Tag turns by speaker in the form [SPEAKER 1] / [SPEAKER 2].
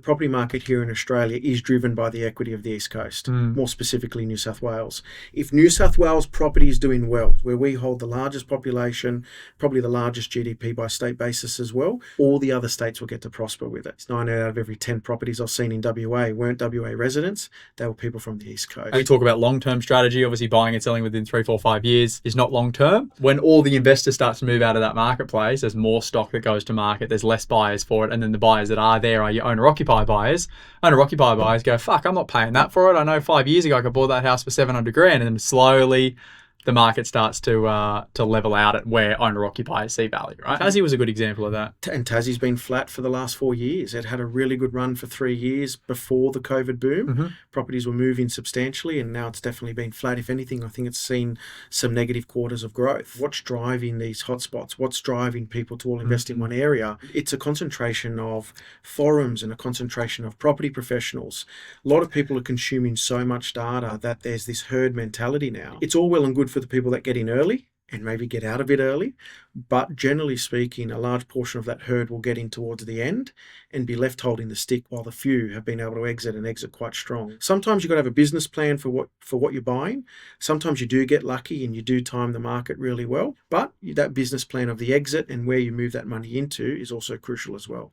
[SPEAKER 1] property market here in Australia is driven by the equity of the East Coast, more specifically New South Wales. If New South Wales property is doing well, where we hold the largest population, probably the largest GDP by state basis as well, all the other states will get to prosper with it. 9 out of every 10 properties I've seen in WA weren't WA residents, they were people from the East Coast.
[SPEAKER 2] We talk about long-term strategy. Obviously, buying and selling within 3, 4, 5 years is not long-term. When all the investors start to move out of that marketplace, there's more stock that goes to market, there's less buyers for it, and then the buyers that are there are your owner-occupier buyers. Owner-occupier buyers go, fuck, I'm not paying that for it. I know 5 years ago I could bought that house for 700 grand, and then slowly the market starts to level out at where owner-occupiers see value, right? Tassie was a good example of that.
[SPEAKER 1] And Tassie's been flat for the last 4 years. It had a really good run for 3 years before the COVID boom. Properties were moving substantially, and now it's definitely been flat. If anything, I think it's seen some negative quarters of growth. What's driving these hotspots? What's driving people to all invest in one area? It's a concentration of forums and a concentration of property professionals. A lot of people are consuming so much data that there's this herd mentality now. It's all well and good for the people that get in early and maybe get out a bit early, but generally speaking, a large portion of that herd will get in towards the end and be left holding the stick, while the few have been able to exit and exit quite strong. Sometimes you've got to have a business plan for what you're buying. Sometimes you do get lucky and you do time the market really well, but that business plan of the exit and where you move that money into is also crucial as well.